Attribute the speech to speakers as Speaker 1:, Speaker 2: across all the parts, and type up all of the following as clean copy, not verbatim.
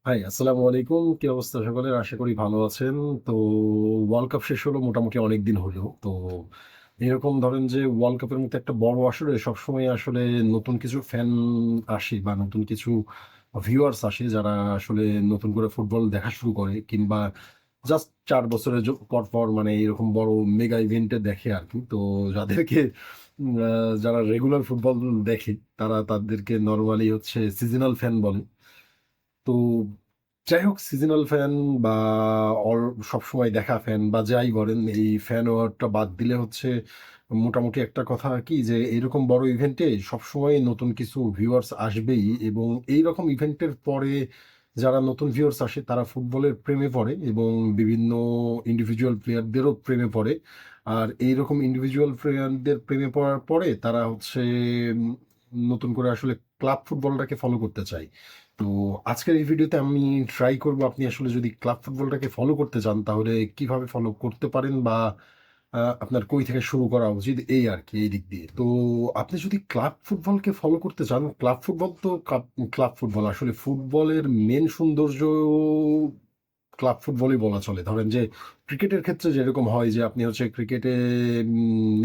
Speaker 1: High, আসসালামু আলাইকুম। কি অবস্থা সকলের? আশা করি ভালো আছেন। তো ওয়ার্ল্ড কাপ শেষ হলো মোটামুটি অনেকদিন হলো। তো এরকম ধরেন যে ওয়ার্ল্ড কাপের মতো একটা বড় আসরে সবসময় আসলে নতুন কিছু ফ্যান আসে বা নতুন কিছু ভিউয়ার্স আসে যারা আসলে নতুন করে ফুটবল দেখা শুরু করে কিংবা জাস্ট ৪ বছরের পর, পর মানে এরকম বড় মেগা ইভেন্টে দেখে আরকি। তো যাদেরকে যারা রেগুলার ফুটবল দেখে তাদেরকে নরমালি হচ্ছে সিজনাল ফ্যান বলে। তো যাই হোক সিজনাল ফ্যান বা অল সবসময় দেখা ফ্যান বা যাই বলেন এই ফ্যান ওয়ারটা বাদ দিলে হচ্ছে মোটামুটি একটা কথা কি যে এরকম বড় ইভেন্টে সবসময় নতুন কিছু ভিউয়ার্স আসবেই এবং এইরকম ইভেন্টের পরে যারা নতুন ভিউয়ার্স আসে তারা ফুটবলের প্রেমে পড়ে এবং বিভিন্ন ইন্ডিভিজুয়াল প্লেয়ারদেরও প্রেমে পড়ে। আর এইরকম ইন্ডিভিজুয়াল প্লেয়ারদের প্রেমে পড়ার পরে তারা হচ্ছে নতুন করে আসলে ক্লাব ফুটবলটাকে ফলো করতে চায়। তো আজকের এই ভিডিওতে আমি ট্রাই করব আপনি আসলে যদি ক্লাব ফুটবলটাকে ফলো করতে চান তাহলে কিভাবে ফলো করতে পারেন বা আপনার কই থেকে শুরু করা উচিত এই আর কি এই দিক দিয়ে। তো আপনি যদি ক্লাব ফুটবলকে ফলো করতে চান, ক্লাব ফুটবল তো ক্লাব ফুটবল আসলে ফুটবলের মেন সৌন্দর্য ক্লাব ফুটবলই বলা চলে। ধরেন যে ক্রিকেটের ক্ষেত্রে যেরকম হয় যে আপনি হচ্ছে ক্রিকেটে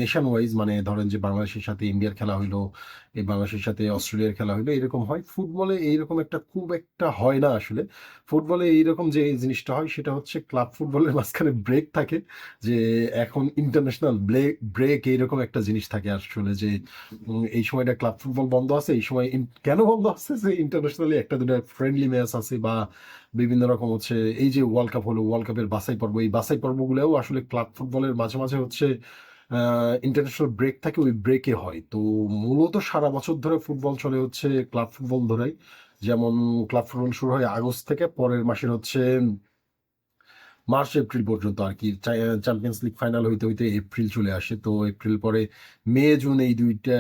Speaker 1: নেশন ওয়াইজ মানে ধরেন যে বাংলাদেশের সাথে ইন্ডিয়ার খেলা হইলো, এই বাংলাদেশের সাথে অস্ট্রেলিয়ার খেলা হইলো এরকম হয়। ফুটবলে এইরকম একটা খুব একটা হয় না আসলে। ফুটবলে এইরকম যে জিনিসটা হয় সেটা হচ্ছে ক্লাব ফুটবলের মাঝখানে ব্রেক থাকে যে এখন ইন্টারন্যাশনাল ব্রেক এইরকম একটা জিনিস থাকে আসলে যে এই সময়টা ক্লাব ফুটবল বন্ধ আছে, এই সময় কেন বন্ধ আছে যে ইন্টারন্যাশনালি একটা দুটো ফ্রেন্ডলি ম্যাচ আছে বা বিভিন্ন রকম হচ্ছে এই যে ওয়ার্ল্ড কাপ হলো, ওয়ার্ল্ড কাপের বাছাই পর্ব, এই বাছাই পর্বগুলোও আসলে ক্লাব ফুটবলের মাঝে, মাঝে হচ্ছে ইন্টারন্যাশনাল ব্রেক থাকে, ওই ব্রেকে হয়। তো মূলত সারা বছর ধরে ফুটবল চলে হচ্ছে ক্লাব ফুটবল ধরেই। যেমন ক্লাব ফুটবল শুরু হয় আগস্ট থেকে, পরের মাসের হচ্ছে মার্চ এপ্রিল পর্যন্ত আর কি। চ্যাম্পিয়ন্স লিগ ফাইনাল হইতে হইতে এপ্রিল চলে আসে। তো এপ্রিল পরে মে জুন এই দুইটা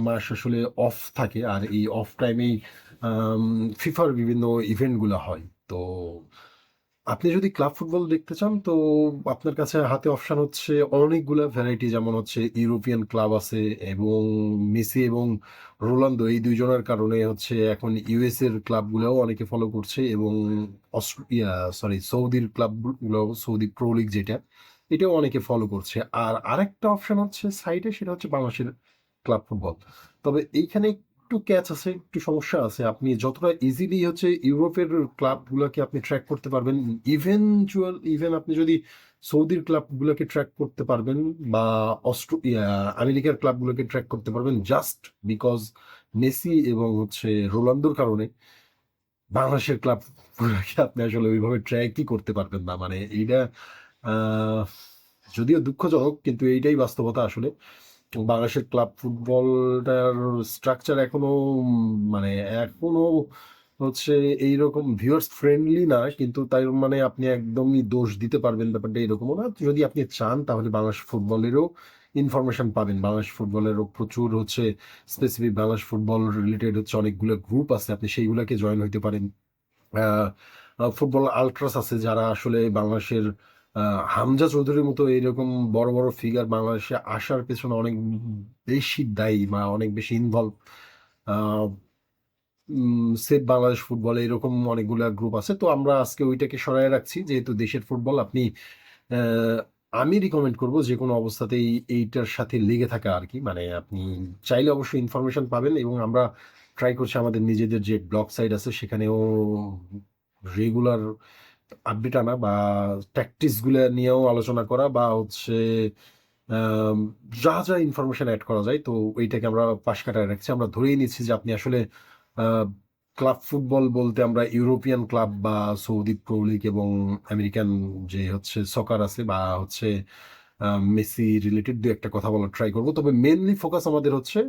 Speaker 1: মাস আসলে অফ থাকে আর এই অফ টাইমেই ফিফার বিভিন্ন ইভেন্টগুলো হয়। তো আপনি যদি ক্লাব ফুটবল দেখতে চান তো আপনার কাছে হাতে অপশন হচ্ছে অনেকগুলা ভ্যারাইটি, যেমন হচ্ছে ইউরোপিয়ান ক্লাব আছে এবং মেসি এবং রোনালদো এই দুইজনের কারণে হচ্ছে এখন ইউএস এর ক্লাবগুলোও অনেকে ফলো করছে এবং সৌদির ক্লাবগুলো, সৌদি প্রো লিগ যেটা, এটাও অনেকে ফলো করছে। আর আরেকটা অপশন হচ্ছে সাইডে, সেটা হচ্ছে বাংলাদেশের ক্লাব ফুটবল। তবে এইখানে একটু ক্যাচ আছে, একটু সমস্যা আছে। আপনি যতটা ইজিলি হচ্ছে ইউরোপের ক্লাবগুলোকে আপনি ট্র্যাক করতে পারবেন, ইভেন আপনি যদি সৌদির ক্লাবগুলোকে ট্র্যাক করতে পারবেন বা আমেরিকার ক্লাবগুলোকে ট্র্যাক করতে পারবেন জাস্ট বিকজ মেসি এবং হচ্ছে রোনালদোর কারণে, বাংলাদেশের ক্লাবগুলোকে আপনি আসলে ওইভাবে ট্র্যাকই করতে পারবেন না। মানে এইটা আহ, যদিও দুঃখজনক কিন্তু এইটাই বাস্তবতা আসলে। বাংলাদেশের ক্লাব ফুটবলটার স্ট্রাকচার এখনো মানে এখনো হচ্ছে এইরকম ভিউয়ার্স ফ্রেন্ডলি না, কিন্তু তাই মানে আপনি একদমই দোষ দিতে পারবেন ব্যাপারটা এরকমও না। যদি আপনি চান তাহলে বাংলাদেশ ফুটবলেরও ইনফরমেশন পাবেন। বাংলাদেশ ফুটবলেরও প্রচুর হচ্ছে স্পেসিফিক বাংলাদেশ ফুটবল রিলেটেড হচ্ছে অনেকগুলো গ্রুপ আছে, আপনি সেইগুলোকে জয়েন হইতে পারেন। ফুটবল আলট্রাস আছে যারা আসলে বাংলাদেশের হামজা চৌধুরীর মতো এরকম বড় বড় ফিগার বাংলাদেশে আসার পেছনে অনেক বেশি দায়ী বা অনেক বেশি ইনভলভ। সেভ বাংলাদেশ ফুটবলে এরকম অনেকগুলা গ্রুপ আছে। তো আমরা আজকে ওইটাকে সরায় রাখছি যেহেতু দেশের ফুটবল। আপনি আহ, আমি রিকমেন্ড করব যে কোনো অবস্থাতেই এইটার সাথে লেগে থাকা আর কি। মানে আপনি চাইলে অবশ্যই ইনফরমেশন পাবেন এবং আমরা ট্রাই করছি আমাদের নিজেদের যে ব্লগ সাইট আছে সেখানেও রেগুলার আপডেট আনা বা ট্যাকটিক্স গুলো নিয়েও আলোচনা করা বা হচ্ছে আম, যা যা ইনফরমেশন অ্যাড করা যায় তো এইটাকে আমরা পাশ কাটায় রাখছি। আমরা ধরেই নিচ্ছি যে আপনি আসলে ক্লাব ফুটবল বলতে আমরা ইউরোপিয়ান ক্লাব বা সৌদি প্রো লিগ এবং আমেরিকান যে হচ্ছে সকার আছে বা হচ্ছে মেসি রিলেটেড দু একটা কথা বলার ট্রাই করবো। তবে মেনলি ফোকাস আমাদের হচ্ছে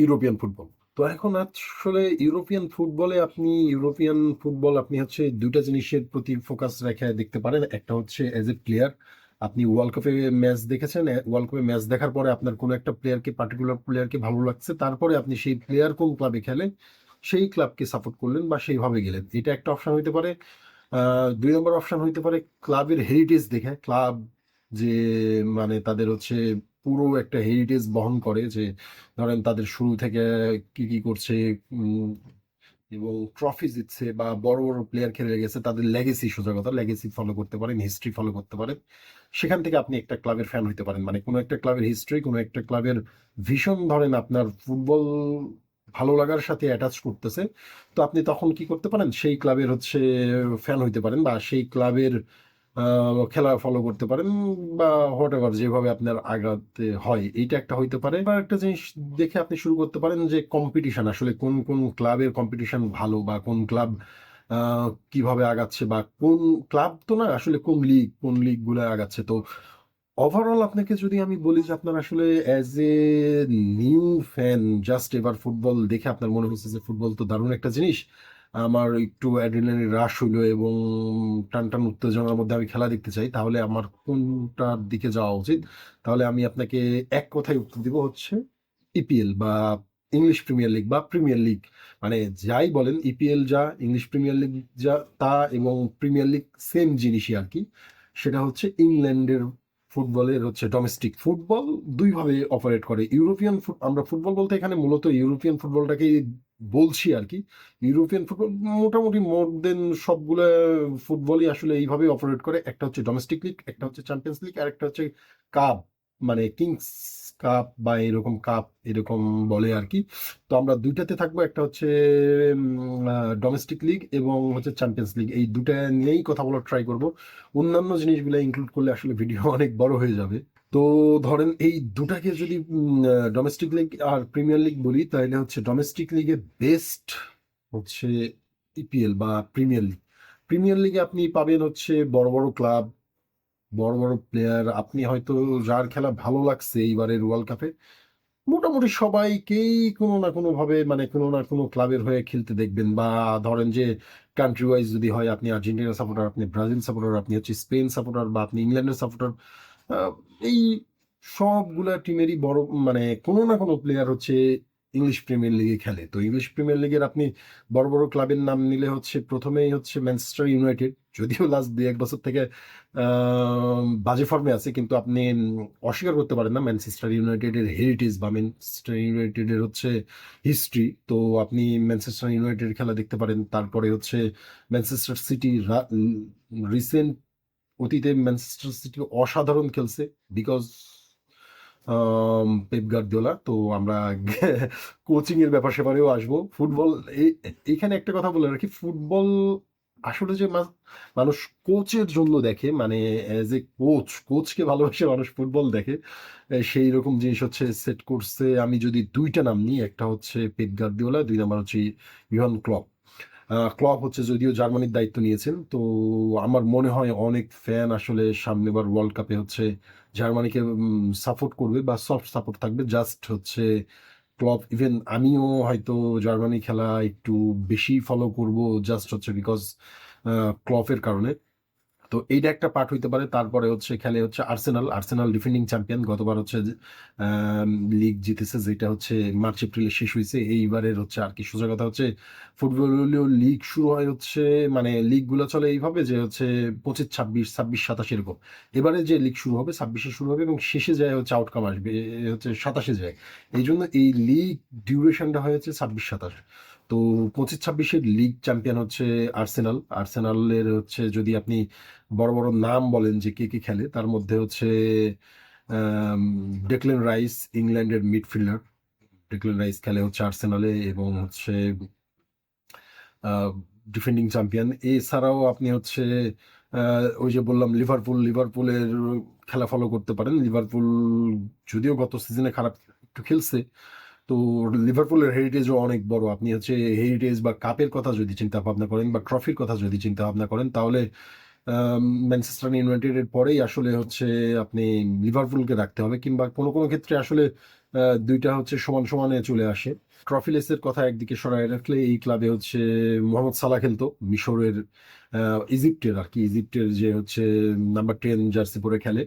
Speaker 1: ইউরোপিয়ান ফুটবল। তো এখন আসলে ইউরোপিয়ান ফুটবল আপনি হচ্ছে দুইটা জিনিসের প্রতি ফোকাস রেখে দেখতে পারেন। একটা হচ্ছে এজ এ প্লেয়ার, আপনি ওয়ার্ল্ড কাপে ম্যাচ দেখেছেন, ওয়ার্ল্ড কাপে ম্যাচ দেখার পরে আপনার কোনো একটা পার্টিকুলার প্লেয়ারকে ভালো লাগছে, তারপরে আপনি সেই প্লেয়ার কোন ক্লাবে খেলে সেই ক্লাবকে সাপোর্ট করলেন বা সেইভাবে গেলেন, এটা একটা অপশন হইতে পারে। দুই নম্বর অপশন হইতে পারে ক্লাবের হেরিটেজ দেখে, ক্লাব যে মানে তাদের হচ্ছে পুরো একটা হেরিটেজ বহন করে, যে ধরেন তাদের শুরু থেকে কি কি করছে, এবং ট্রফি জিতছে বা বড় বড় প্লেয়ার খেলে গেছে, তাদের লেগেসি, সোজা কথা লেগেসি ফলো করতে পারেন, হিস্ট্রি ফলো করতে পারেন। সেখান থেকে আপনি একটা ক্লাবের ফ্যান হইতে পারেন, মানে কোনো একটা ক্লাবের হিস্ট্রি, কোনো একটা ক্লাবের ভীষণ ধরেন আপনার ফুটবল ভালো লাগার সাথে অ্যাটাচ করতেছে। তো আপনি তখন কি করতে পারেন, সেই ক্লাবের হচ্ছে ফ্যান হইতে পারেন বা সেই ক্লাবের খেলা ফলো করতে পারেন বা হোয়াট এভার, যেভাবে আপনার আগাতে হয় এইটা একটা হইতে পারে। বা একটা জিনিস দেখে আপনি শুরু করতে পারেন যে কম্পিটিশন আসলে কোন কোন ক্লাবের কম্পিটিশন ভালো, বা কোন ক্লাব কিভাবে আগাচ্ছে, বা কোন ক্লাব তো না আসলে কোন লিগ গুলো আগাচ্ছে। তো ওভারঅল আপনাকে যদি আমি বলি যে আপনার আসলে as a new fan, just এবার ফুটবল দেখে আপনার মনে হচ্ছে যে ফুটবল তো দারুণ একটা জিনিস, আমার একটু অ্যাড্রিনালিন রাশ হইলো এবং টান টান উত্তেজনার মধ্যে আমি খেলা দেখতে চাই, তাহলে আমার কোনটার দিকে যাওয়া উচিত? তাহলে আমি আপনাকে এক কথায় উত্তর দিব হচ্ছে ইপিএল বা ইংলিশ প্রিমিয়ার লিগ বা প্রিমিয়ার লিগ। মানে যাই বলেন, ইপিএল যা, ইংলিশ প্রিমিয়ার লিগ যা তা, এবং প্রিমিয়ার লিগ সেম জিনিসই আর কি। সেটা হচ্ছে ইংল্যান্ডের ফুটবলের হচ্ছে ডোমেস্টিক ফুটবল, দুইভাবে অপারেট করে। আমরা ফুটবল বলতে এখানে মূলত ইউরোপিয়ান ফুটবলটাকেই বলছি আর কি। ইউরোপিয়ান ফুটবল মোটামুটি মোর দেন সবগুলো ফুটবলই আসলে এইভাবে অপারেট করে। একটা হচ্ছে ডোমেস্টিক লিগ, একটা হচ্ছে চ্যাম্পিয়ন্স লিগ, আর একটা হচ্ছে কাপ, মানে কিংস কাপ বা এরকম কাপ এরকম বলে আর কি। তো আমরা দুইটাতে থাকবো, একটা হচ্ছে ডোমেস্টিক লিগ এবং হচ্ছে চ্যাম্পিয়ন্স লিগ, এই দুটা নিয়েই কথা বলার ট্রাই করব। অন্যান্য জিনিসগুলো ইনক্লুড করলে আসলে ভিডিও অনেক বড় হয়ে যাবে। তো ধরেন এই দুটাকে যদি ডোমেস্টিক লিগ আর প্রিমিয়ার লিগ বলি, তাহলে হচ্ছে ডোমেস্টিক লিগে বেস্ট হচ্ছে ইপিএল বা প্রিমিয়ার লিগ। প্রিমিয়ার লিগে আপনি পাবেন হচ্ছে বড় বড় ক্লাব, বড় বড় প্লেয়ার। আপনি হয়তো যার খেলা ভালো লাগছে এইবারের ওয়ার্ল্ড কাপে, মোটামুটি সবাইকেই কোনো না কোনো ভাবে, মানে কোনো না কোনো ক্লাবের হয়ে খেলতে দেখবেন। বা ধরেন যে কান্ট্রি ওয়াইজ যদি হয়, আপনি আর্জেন্টিনা সাপোর্টার, আপনি ব্রাজিল সাপোর্টার, আপনি হচ্ছে স্পেন সাপোর্টার, বা আপনি ইংল্যান্ডের সাপোর্টার, এই সবগুলা টিমেরই বড়, মানে কোনো না কোনো প্লেয়ার হচ্ছে ইংলিশ প্রিমিয়ার লিগে খেলে। তো ইংলিশ প্রিমিয়ার লিগের আপনি বড় বড় ক্লাবের নাম নিলে হচ্ছে প্রথমেই হচ্ছে ম্যানচেস্টার ইউনাইটেড, যদিও লাস্ট 2-1 বছর থেকে বাজে ফর্মে আছে, কিন্তু আপনি অস্বীকার করতে পারেন না ম্যানচেস্টার ইউনাইটেডের হেরিটেজ বা ম্যানচেস্টার ইউনাইটেডের হচ্ছে হিস্ট্রি। তো আপনি ম্যানচেস্টার ইউনাইটেড খেলা দেখতে পারেন। তারপরে হচ্ছে ম্যানচেস্টার সিটি, রিসেন্ট অতীতে ম্যানচেস্টার সিটি অসাধারণ খেলছে, বিকজ পেপ গার্দিওলা। তো আমরা কোচিং এর ব্যাপার স্যাপারেও আসবো। ফুটবল এইখানে একটা কথা বলে রাখি, ফুটবল আসলে যে মানুষ কোচের জন্য দেখে, মানে অ্যাজ এ কোচকে ভালোবাসে মানুষ ফুটবল দেখে, সেই রকম জিনিস হচ্ছে সেট করছে। আমি যদি দুইটা নাম নিই, একটা হচ্ছে পেপ গার্দিওলা, 2 নাম্বার হচ্ছে ইউহান ক্লপ। ক্লপ হচ্ছে যদিও জার্মানির দায়িত্ব নিয়েছেন, তো আমার মনে হয় অনেক ফ্যান আসলে সামনেবার ওয়ার্ল্ড কাপে হচ্ছে জার্মানিকে সাপোর্ট করবে বা সফট সাপোর্ট থাকবে। জাস্ট হচ্ছে ক্লপ, ইভেন আমিও হয়তো জার্মানি খেলা একটু বেশি ফলো করব, জাস্ট হচ্ছে বিকজ ক্লপের কারণে। তো এইটা একটা পার্ট হইতে পারে। তারপরে হচ্ছে খেলে হচ্ছে আর্সেনাল ডিফেন্ডিং চ্যাম্পিয়ন, গতবার হচ্ছে লিগ জিতেছে, যেটা হচ্ছে মার্চ এপ্রিলে শেষ হয়েছে। এইবারের হচ্ছে আর কি সোজা কথা হচ্ছে ফুটবল লিগ শুরু হয় হচ্ছে, মানে লিগ গুলো চলে এইভাবে যে হচ্ছে 25, 26, 27 এরকম। এবারে যে লিগ শুরু হবে 26-এ শুরু হবে এবং শেষে যায় হচ্ছে আউটকাম আসবে হচ্ছে 27-এ যায়। এই জন্য এই লিগ ডিউরেশনটা হয়েছে 26-27। তো 25-26-এর লিগ চ্যাম্পিয়ন হচ্ছে আর্সেনালের হচ্ছে যদি আপনি বড় বড় নাম বলেন যে কে কে খেলে, তার মধ্যে হচ্ছে ডেকলেন রাইস, ইংল্যান্ডের মিডফিল্ডার। ডেকলেন রাইস খেলে হচ্ছে আর্সেনালে এবং হচ্ছে ডিফেন্ডিং চ্যাম্পিয়ন। এছাড়াও আপনি হচ্ছে ওই যে বললাম লিভারপুলের খেলা ফলো করতে পারেন। লিভারপুল যদিও গত সিজনে খারাপ একটু খেলছে, তো লিভারপুলের হেরিটেজও অনেক বড়। আপনি হচ্ছে হেরিটেজ বা কাপের কথা যদি চিন্তা ভাবনা করেন বা ট্রফির কথা যদি চিন্তা ভাবনা করেন, তাহলে ম্যানচেস্টার ইউনাইটেডের পরেই আসলে হচ্ছে আপনি লিভারপুলকে রাখতে হবে, কিংবা কোনো কোনো ক্ষেত্রে আসলে দুইটা হচ্ছে সমান সমানে চলে আসে। ট্রফি লেসের কথা একদিকে সরাই রাখলে, এই ক্লাবে হচ্ছে মোহাম্মদ সালাহ খেলতো, মিশরের ইজিপ্টের আর কি, ইজিপ্টের যে হচ্ছে নাম্বার 10 জার্সি পরে খেলে,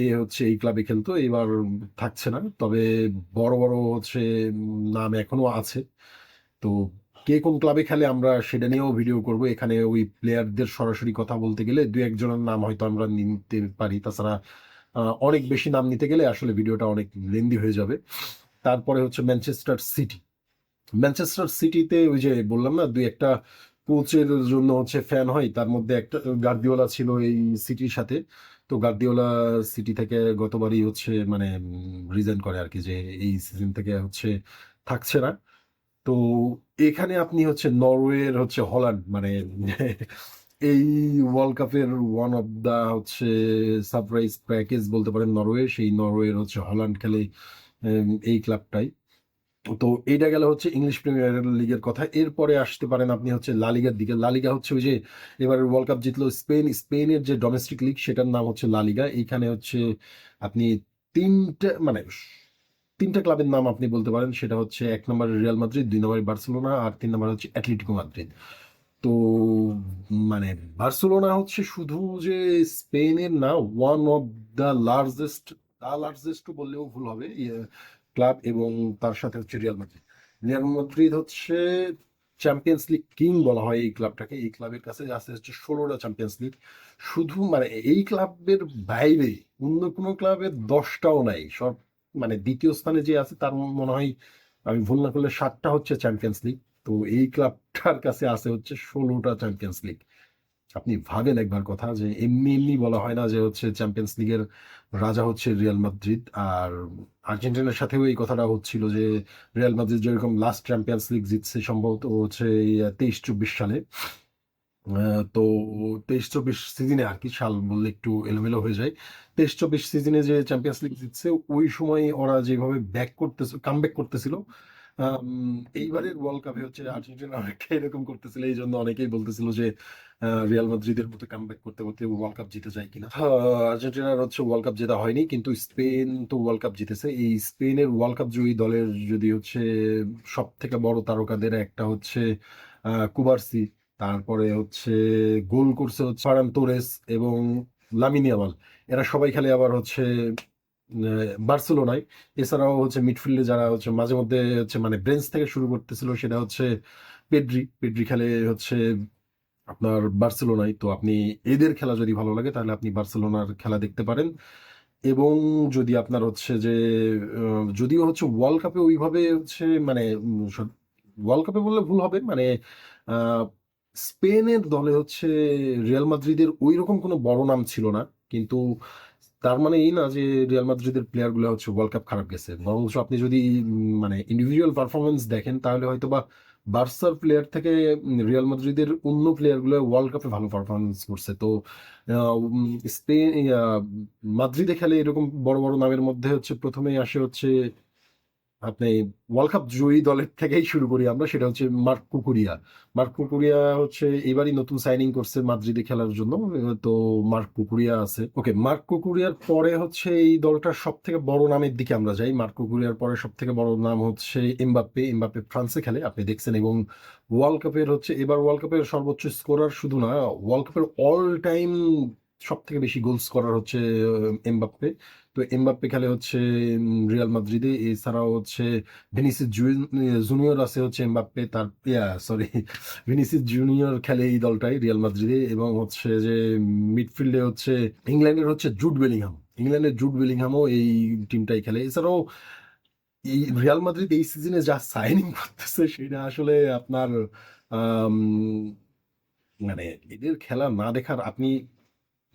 Speaker 1: এ হচ্ছে এই ক্লাবে খেলতো, এবার থাকছে না। তবে বড় বড় হচ্ছে নাম এখনো আছে। তো কে কোন ক্লাবে খেলে আমরা সেটা নিয়েও ভিডিও করব। এখানে ওই প্লেয়ারদের সরাসরি কথা বলতে গেলে 2-1 জনের নাম হয়তো আমরা নিতে পারি, তাছাড়া অনেক বেশি নাম নিতে গেলে আসলে ভিডিওটা অনেক লেন্দি হয়ে যাবে। তারপরে হচ্ছে ম্যানচেস্টার সিটি। ম্যানচেস্টার সিটিতে ওই যে বললাম না, দুই একটা কোচের জন্য হচ্ছে ফ্যান হয়, তার মধ্যে একটা গার্দিওলা ছিল এই সিটির সাথে। তো গার্দিওলা সিটি থেকে গতবারই হচ্ছে মানে রিজাইন করে আর কি, যে এই সিজন থেকে হচ্ছে থাকছে না। তো এখানে আপনি হচ্ছে নরওয়ের হচ্ছে হল্যান্ড মানে এই ওয়ার্ল্ড কাপের ওয়ান অফ দা হচ্ছে সারপ্রাইজ প্যাকেজ বলতে পারেন নরওয়ে, সেই নরওয়ের হচ্ছে হল্যান্ড খেলে এই ক্লাবটাই। তো এইটা গেল হচ্ছে ইংলিশ প্রিমিয়ার লিগের কথা। এরপরে আসতে পারেন আপনি হচ্ছে লা লিগার দিকে। লা লিগা হচ্ছে ওই যে এবারে ওয়ার্ল্ড কাপ জিতলো স্পেন, স্পেনের যে ডোমেস্টিক লিগ সেটার নাম হচ্ছে লা লিগা। এইখানে হচ্ছে আপনি তিনটা মানে তিনটা ক্লাবের নাম আপনি বলতে পারেন, সেটা হচ্ছে এক নম্বর রিয়াল মাদ্রিদ, দুই নম্বরে বার্সেলোনা, আর তিন নম্বর হচ্ছে অ্যাটলেটিকো মাদ্রিদ। তো মানে বার্সেলোনা হচ্ছে শুধু যে স্পেনের না, ওয়ান অফ দ্য লার্জেস্ট বললেও ভুল হবে ক্লাব, এবং তার সাথে হচ্ছে রিয়াল মাদ্রিদ। রিয়াল মাদ্রিদ হচ্ছে চ্যাম্পিয়ন্স লিগ কিং বলা হয় এই ক্লাবটাকে। এই ক্লাবের কাছে আছে হচ্ছে 16টা চ্যাম্পিয়ন্স লিগ। শুধু মানে এই ক্লাবের বাইরে অন্য কোনো ক্লাবের 10টাও নাই। সব মানে দ্বিতীয় স্থানে যে আছে তার মনে হয়, আমি ভুল না করলে 7টা হচ্ছে চ্যাম্পিয়ন্স লিগ। তো এই ক্লাবটার কাছে আছে হচ্ছে 16টা চ্যাম্পিয়ন্স লিগ। আপনি ভাবেন একবার কথা, যে এমনি এমনি বলা হয় না যে হচ্ছে চ্যাম্পিয়ন্স লিগের রাজা হচ্ছে রিয়াল মাদ্রিদ। আর আর্জেন্টিনার সাথেও এই কথাটা হচ্ছিল যে রিয়াল মাদ্রিদ যেরকম লাস্ট চ্যাম্পিয়ন্স লিগ জিতছে সম্ভবত হচ্ছে 23-24 সালে। তো 23-24 সিজনে আর কি, সাল বললে একটু এলোমেলো হয়ে যায়। 23-24 সিজনে যে চ্যাম্পিয়ন্স লিগ জিতছে, ওই সময় ওরা যেভাবে কামব্যাক করতেছিল, এইবারের ওয়ার্ল্ড কাপে হচ্ছে আর্জেন্টিনা অনেকটা এরকম করতেছিল। এই জন্য অনেকেই বলতেছিল যে রিয়াল মাদ্রিদের মতো কামব্যাক করতে করতে ওয়ার্ল্ড কাপ জিতে যায় কিনা। আর্জেন্টিনার হচ্ছে ওয়ার্ল্ড কাপ জেতা হয়নি, কিন্তু স্পেন তো ওয়ার্ল্ড কাপ জিতেছে। এই স্পেনের ওয়ার্ল্ড কাপ জয়ী দলের যদি হচ্ছে সব থেকে বড় তারকাদের একটা হচ্ছে কুবার্সি, তারপরে হচ্ছে গোল করছে হচ্ছে ফারান তোরেস এবং লামিন ইয়ামাল। এরা সবাই খেলে আবার হচ্ছে বার্সেলোনায়। এছাড়াও হচ্ছে মিডফিল্ডে যারা হচ্ছে মাঝে মধ্যে হচ্ছে মানে ব্রেঞ্চ থেকে শুরু করতেছিল, সেটা হচ্ছে পেড্রি খেলে হচ্ছে আপনার বার্সেলোনায়। তো আপনি এদের খেলা যদি ভালো লাগে তাহলে আপনি বার্সেলোনার খেলা দেখতে পারেন। এবং যদি আপনার হচ্ছে যে যদিও হচ্ছে ওয়ার্ল্ড কাপে ওইভাবে হচ্ছে মানে ওয়ার্ল্ড কাপে বললে ভুল হবে, মানে আহ, স্পেনের দলে হচ্ছে রিয়াল মাদ্রিদের ওই রকম কোনো বড় নাম ছিল না। কিন্তু তার মানে এই না যে রিয়াল মাদ্রিদের প্লেয়ার গুলো হচ্ছে ওয়ার্ল্ড কাপ খারাপ গেছে। বরঞ্চ আপনি যদি মানে ইন্ডিভিজুয়াল পারফরমেন্স দেখেন তাহলে হয়তো বা বার্সার প্লেয়ার থেকে রিয়াল মাদ্রিদের অন্য প্লেয়ার গুলো ওয়ার্ল্ড কাপে ভালো পারফরমেন্স করছে। তো স্পেন মাদ্রিদে খেলে এরকম বড় বড় নামের মধ্যে হচ্ছে প্রথমেই আসে হচ্ছে আপনি ওয়ার্ল্ড কাপ জয়ী দলের থেকেই শুরু করি আমরা, সেটা হচ্ছে মার্ক কুকুরিয়া। মার্ক কুকুরিয়া হচ্ছে এবারই নতুন সাইনিং করছে মাদ্রিদে খেলার জন্য। তো মার্ক কুকুরিয়া আছে। ওকে, মার্ক কুকুরিয়ার পরে হচ্ছে এই দলটার সব থেকে বড় নামের দিকে আমরা যাই। মার্ক কুকুরিয়ার পরে সব থেকে বড় নাম হচ্ছে এমবাপ্পে। এমবাপ্পে ফ্রান্সে খেলে, আপনি দেখছেন। এবং ওয়ার্ল্ড কাপের হচ্ছে এবার ওয়ার্ল্ড কাপের সর্বোচ্চ স্কোরার শুধু না, ওয়ার্ল্ড কাপের অল টাইম সব থেকে বেশি গোল স্কোরার হচ্ছে এমবাপ্পে। তো এমবাপ্পে খেলে হচ্ছে রিয়াল মাদ্রিদে। এছাড়াও হচ্ছে ভিনিসিয়াস জুনিয়র আছে হচ্ছে এমবাপ্পে, তার সরি ভিনিসিয়াস জুনিয়র খেলে এই দলটাই রিয়াল মাদ্রিদে। এবং হচ্ছে যে মিডফিল্ডে হচ্ছে ইংল্যান্ডের জুড বেলিংহামও এই টিমটাই খেলে। এছাড়াও এই রিয়াল মাদ্রিদ এই সিজনে যা সাইনিং করতেছে সেটা আসলে আপনার আম, মানে এদের খেলা না দেখার, আপনি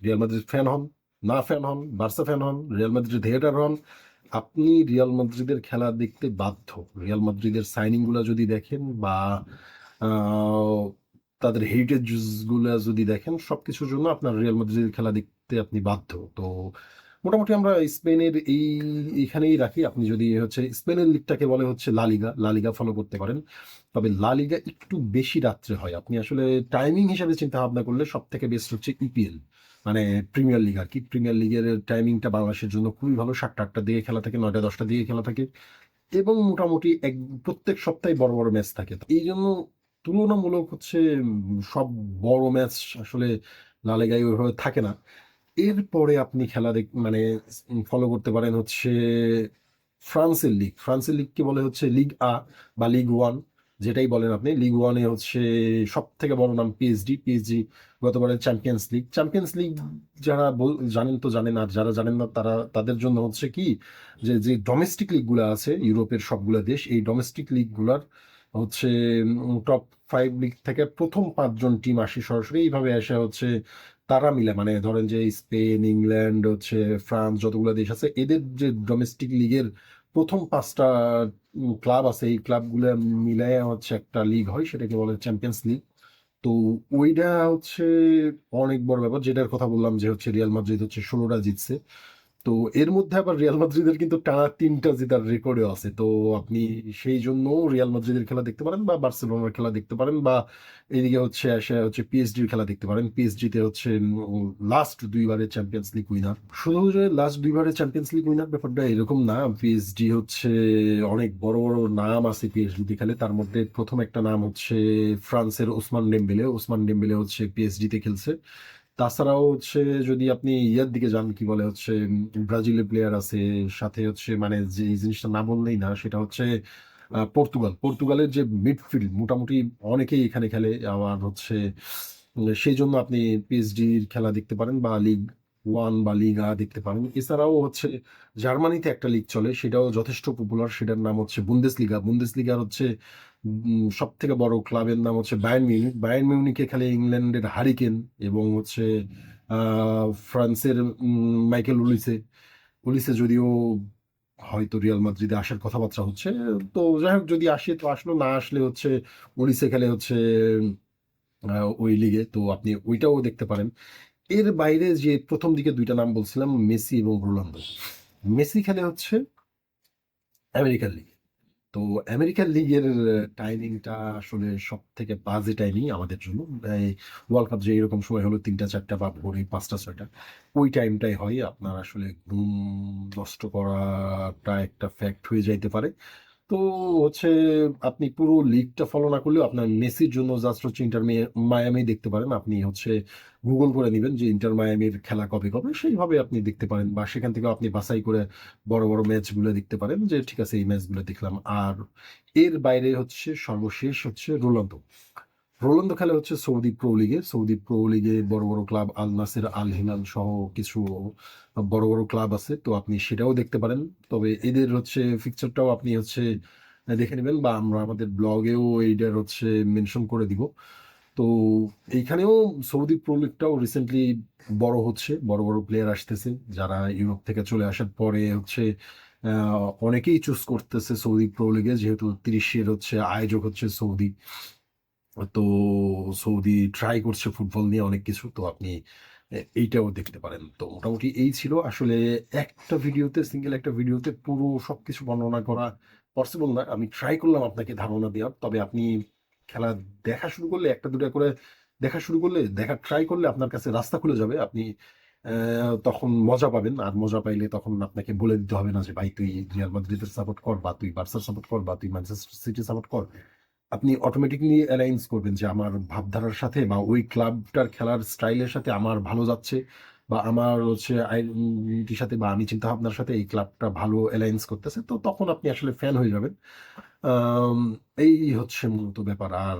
Speaker 1: রিয়াল মাদ্রিদ ফ্যান হন, না ফ্যান হন, বার্সা ফ্যান হন, রিয়াল মাদ্রিদ হেটার হন, আপনি রিয়াল মাদ্রিদের খেলা দেখতে বাধ্য। রিয়াল মাদ্রিদের সাইনিং গুলা যদি দেখেন বা আহ, তাদের হেরিটেজ গুলা যদি দেখেন, সবকিছুর জন্য আপনার রিয়াল মাদ্রিদের খেলা দেখতে আপনি বাধ্য। তো মোটামুটি আমরা স্পেনের এইখানেই রাখি। আপনি যদি হচ্ছে স্পেনের লিগটাকে বলে হচ্ছে লা লিগা ফলো করতে পারেন। তবে লা লিগা একটু বেশি রাত্রে হয়। আপনি আসলে টাইমিং হিসাবে চিন্তা ভাবনা করলে সব থেকে বেস্ট হচ্ছে ইপিএল, মানে প্রিমিয়ার লিগ আর কি। প্রিমিয়ার লিগের টাইমিংটা বাংলাদেশের জন্য খুবই ভালো। 7টা 8টার দিকে খেলা থাকে, 9টা 10টার দিকে খেলা থাকে, এবং মোটামুটি প্রত্যেক সপ্তাহে বড় বড় ম্যাচ থাকে। তো এই জন্য তুলনামূলক হচ্ছে সব বড় ম্যাচ আসলে লা লিগায় ওইভাবে থাকে না। এরপরে আপনি খেলা মানে ফলো করতে পারেন হচ্ছে ফ্রান্সের লিগকে বলে হচ্ছে লিগ আ বা লিগ ওয়ান, যেটাই বলেন আপনি। লিগ ওয়ানে হচ্ছে সব থেকে বড় নাম পিএসজি গতবারের চ্যাম্পিয়ন্স লিগ যারা জানেন তো জানেন, আর যারা জানেন না তারা তাদের জন্য হচ্ছে কি, যে যে ডোমেস্টিক লিগ গুলা আছে ইউরোপের সবগুলা দেশ, এই ডোমেস্টিক লিগ গুলার হচ্ছে টপ 5 লিগ থেকে প্রথম ৫ জন টিম আসে সরাসরি। এইভাবে এসে হচ্ছে তারা মিলে মানে ধরেন যে স্পেন, ইংল্যান্ড, হচ্ছে ফ্রান্স যতগুলো দেশ আছে এদের যে ডোমেস্টিক লিগের প্রথম ৫ টা ক্লাব আছে এই ক্লাবগুলো মিলায়া হচ্ছে একটা লিগ হয় সেটাকে বলে চ্যাম্পিয়ন্স লিগ। তো ওইটা হচ্ছে অনেক বড় ব্যাপার যেটার কথা বললাম যে হচ্ছে রিয়াল মাদ্রিদ হচ্ছে ১৬টা জিতছে। তো এর মধ্যে আবার রিয়াল মাদ্রিদের কিন্তু টানা ৩টা জেতার রেকর্ডও আছে। তো আপনি সেই জন্য রিয়াল মাদ্রিদের খেলা দেখতে পারেন বা বার্সেলোনার খেলা দেখতে পারেন বা এদিকে হচ্ছে এসে হচ্ছে পিএসজির খেলা দেখতে পারেন। পিএসজিতে হচ্ছে লাস্ট ২ বারের চ্যাম্পিয়ন্স লিগ উইনার। শুধু যে লাস্ট ২ বারের চ্যাম্পিয়ন্স লিগ উইনার ব্যাপারটা এরকম না। পিএসজি হচ্ছে অনেক বড়, বড় নাম আছে পিএসজিতে খেলে। তার মধ্যে ১ম একটা নাম হচ্ছে ফ্রান্সের ওসমান ডেম্বেলে। ওসমান ডেম্বেলে হচ্ছে পিএসজিতে খেলছে। তাছাড়াও হচ্ছে যদি আপনি ইয়ার দিকে যান কি বলে হচ্ছে ব্রাজিলের প্লেয়ার আছে সাথে হচ্ছে মানে যে এই জিনিসটা না বললেই না সেটা হচ্ছে পর্তুগালের যে মিডফিল্ড মোটামুটি অনেকেই এখানে খেলে আবার হচ্ছে সেই জন্য আপনি পিএসজির খেলা দেখতে পারেন বা লিগ ওয়ান বা লিগা দেখতে পারেন। এছাড়াও হচ্ছে জার্মানিতে একটা লিগ চলে সেটাও যথেষ্ট পপুলার সেটার নাম হচ্ছে বুন্দেসলিগার হচ্ছে সব থেকে বড় ক্লাবের নাম হচ্ছে বায়ার্ন মিউনিকে খেলে ইংল্যান্ডের হারিকেন এবং হচ্ছে ফ্রান্সের মাইকেল উলিসে যদিও হয়তো রিয়াল মাদ্রিদে আসার কথাবার্তা হচ্ছে। তো যাই হোক যদি আসে তো আসলো না আসলে হচ্ছে উলিসে খেলে হচ্ছে ওই লিগে তো আপনি ওইটাও দেখতে পারেন। এর বাইরে যে প্রথম দিকে ২টা নাম বলছিলাম মেসি এবং রোনালদো। মেসি খেলে হচ্ছে আমেরিকান লিগ। তো আমেরিকান লিগের টাইমিংটা আসলে সব থেকে বাজে টাইমিং আমাদের জন্য। এই ওয়ার্ল্ড কাপ যে এরকম সময় হলো ৩টা ৪টা বা ভোরে ৫টা ৬টা ওই টাইমটাই হয় আপনার আসলে ঘুম নষ্ট করাটা একটা ফ্যাক্ট হয়ে যাইতে পারে। তো হচ্ছে আপনি পুরো লিগটা ফলো না করলেও আপনার মেসির জন্য জাস্ট হচ্ছে মায়ামি দেখতে পারেন। আপনি হচ্ছে গুগল করে নিবেন যে ইন্টার মায়ামির খেলা কবে কবে সেইভাবে আপনি দেখতে পারেন বা সেখান থেকে আপনি বাছাই করে বড় বড় ম্যাচগুলো দেখতে পারেন যে ঠিক আছে এই ম্যাচগুলো দেখলাম। আর এর বাইরে হচ্ছে সর্বশেষ হচ্ছে রোনালদো খেলে হচ্ছে সৌদি প্রো লিগে বড় বড় club Al Nassr Al Hilal সহ কিছু বড় বড় ক্লাব আছে তো আপনি সেটাও দেখতে পারেন। তবে এদের হচ্ছে ফিকচারটাও আপনি হচ্ছে দেখে নেবেন বা আমরা আমাদের ব্লগেও এইটার হচ্ছে মেনশন করে দিব। তো এইখানেও সৌদি প্রো লিগটাও রিসেন্টলি বড় হচ্ছে বড় বড় প্লেয়ার আসতেছে যারা ইউরোপ থেকে চলে আসার পরে হচ্ছে অনেকেই চুজ করতেছে সৌদি প্রো লিগে যেহেতু ৩০-এর হচ্ছে আয়োজক হচ্ছে সৌদি। তো সৌদি ট্রাই করছে ফুটবল নিয়ে অনেক কিছু তো আপনি এইটাও দেখতে পারেন। তো মোটামুটি এই ছিল আসলে একটা ভিডিওতে সিঙ্গেল একটা ভিডিওতে পুরো সবকিছু বর্ণনা করা পসিবল না। আমি ট্রাই করলাম আপনাকে ধারণা দেওয়ার। তবে আপনি খেলা দেখা শুরু করলে একটা দুটা করে দেখা শুরু করলে দেখা ট্রাই করলে আপনার কাছে রাস্তা খুলে যাবে। আপনি তখন মজা পাবেন আর মজা পাইলে তখন আপনাকে বলে দিতে হবে না যে ভাই তুই রিয়াল মাদ্রিদের সাপোর্ট কর বা তুই বার্সার সাপোর্ট কর বা তুই ম্যানচেস্টার সিটি সাপোর্ট কর। আপনি অটোমেটিকলি অ্যালাইন্স করবেন যে আমার ভাবধারার সাথে বা ওই ক্লাবটার খেলার স্টাইলের সাথে আমার ভালো যাচ্ছে বা আমার হচ্ছে আইডেন্টিটির সাথে বা আমি চিন্তা ভাবনার সাথে এই ক্লাবটা ভালো অ্যালায়েন্স করতেছে তো তখন আপনি আসলে ফ্যান হয়ে যাবেন। আম, এই হচ্ছে মূলত ব্যাপার আর